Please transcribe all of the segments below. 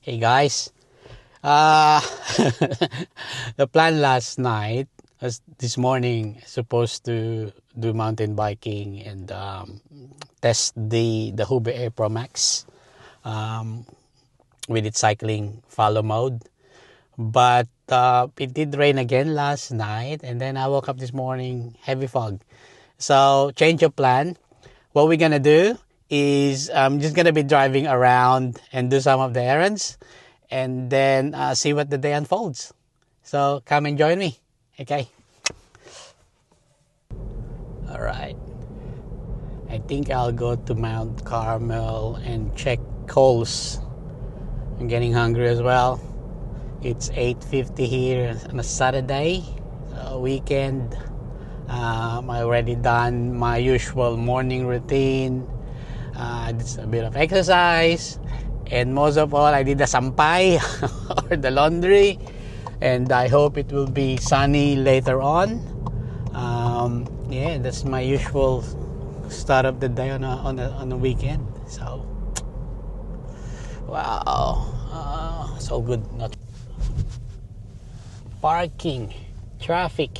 Hey guys, uh, the plan last night was this morning supposed to do mountain biking and test the Hube Air Pro Max um, with its cycling follow mode. But it did rain again last night, and then I woke up this morning, heavy fog. So change of plan. What we're gonna do is I'm just gonna be driving around and do some of the errands, and then see what the day unfolds. So come and join me. Okay. All right. I think I'll go to Mount Carmel and check Coles. I'm getting hungry as well. It's 8:50 here on a Saturday, weekend. I already done my usual morning routine. I did a bit of exercise, and most of all, I did the sampay or the laundry. And I hope it will be sunny later on. Yeah, that's my usual start of the day on a weekend. So, wow, so good. Not parking, traffic.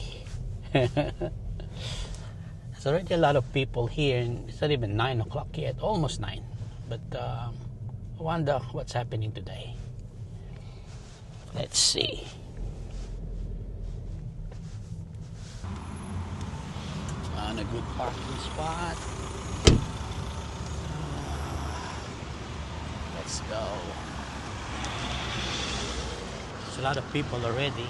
There's already a lot of people here, and it's not even 9 o'clock yet, almost 9. But I wonder what's happening today. Let's see. On a good parking spot. Let's go. There's a lot of people already.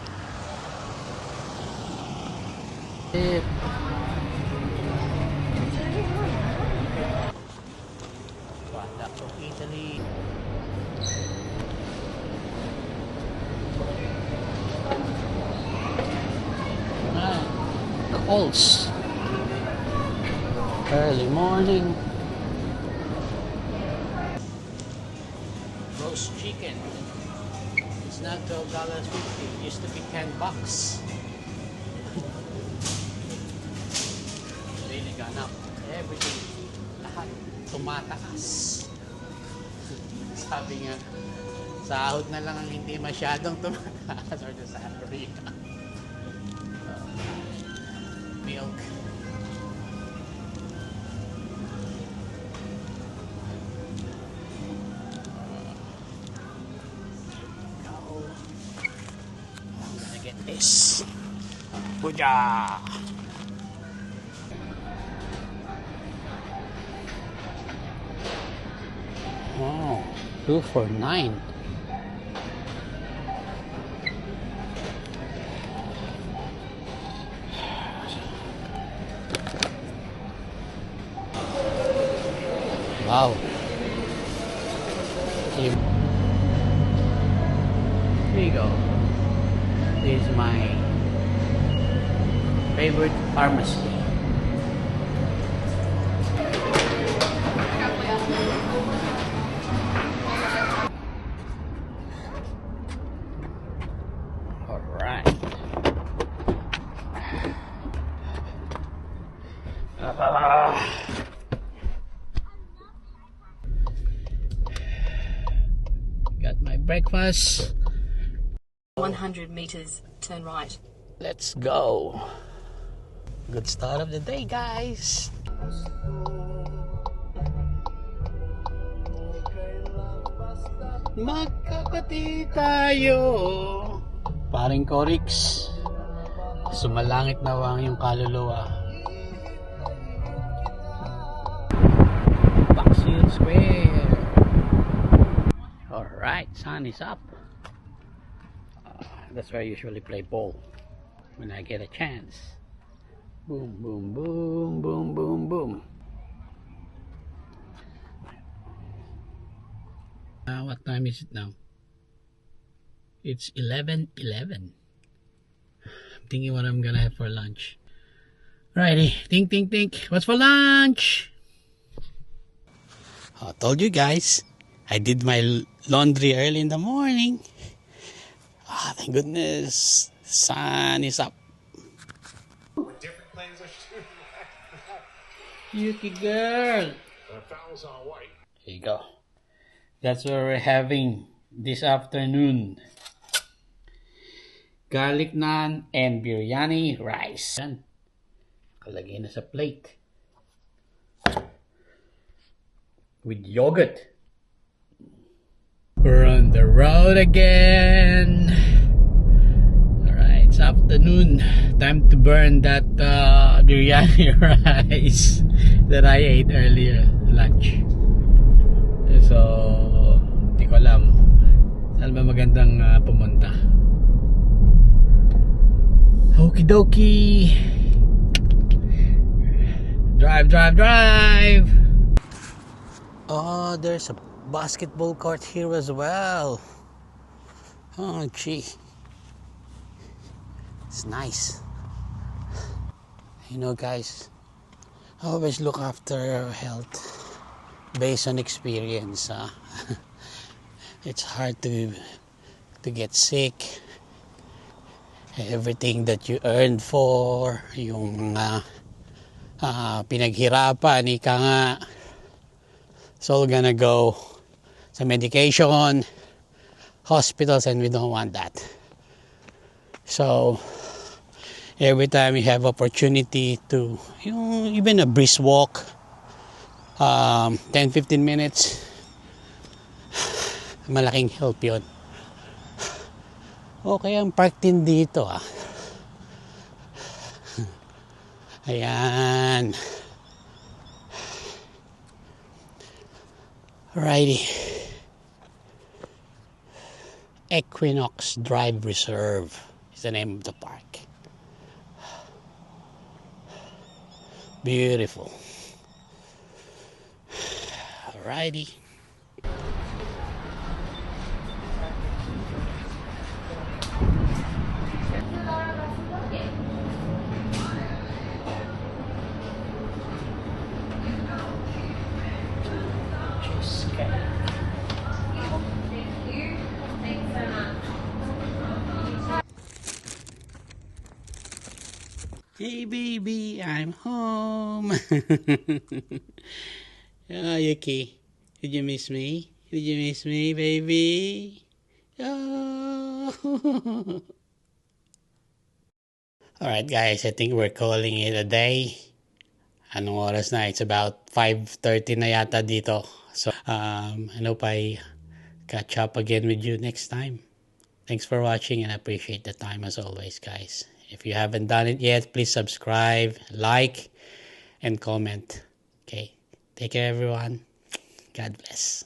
Product of Italy. Coles. Early morning. Roast chicken. It's not $12.50. It used to be $10. Really gone up. Everything. Lahat tumataas. Sabi nga, sahod na lang ang hindi masyadong tumataas or the salary. Milk. I'm gonna get this. Puja! Wow, 2 for $9. Wow. Here you go. This is my favorite pharmacy. All right. Got my breakfast. 100 meters, turn right. Let's go. Good start of the day, guys. Magkakati tayo. Paring Corix, sumalangit na ang yung kaluluwa. Baxion Square. Alright, sun is up. That's where I usually play ball when I get a chance. Boom, boom, boom, boom, boom, boom. What time is it now? It's 11:11. I'm thinking what I'm gonna have for lunch. Righty, think. What's for lunch? I told you guys, I did my laundry early in the morning. Thank goodness, sun is up. Different things are shooting. Yuki girl. The fouls on white. Here you go. That's what we're having this afternoon. Garlic naan and biryani rice. Yan. Kalagay na sa plate. With yogurt. We're on the road again. Alright, it's afternoon. Time to burn that biryani rice that I ate earlier, lunch. So, hindi ko alam saan ba magandang pumunta. Okie dokie. Drive, drive, drive. Oh, there's a basketball court here as well. Oh, gee. It's nice. You know, guys, I always look after our health based on experience. It's hard to get sick. Everything that you earned for, yung pinaghirapan, ika nga, it's all gonna go sa medication, hospitals, and we don't want that. So every time you have opportunity to, even a brisk walk, 10-15 minutes, malaking help yun. Okay, ang park din dito Ayan. Alrighty. Equinox Drive Reserve is the name of the park. Beautiful. Alrighty. Hey baby, I'm home. Oh, Yuki, did you miss me? Did you miss me, baby? Oh. Alright guys, I think we're calling it a day. Anong oras na? It's about 5:30 na yata dito. So, I hope I catch up again with you next time. Thanks for watching and I appreciate the time as always, guys. If you haven't done it yet, please subscribe, like, and comment. Okay. Take care, everyone. God bless.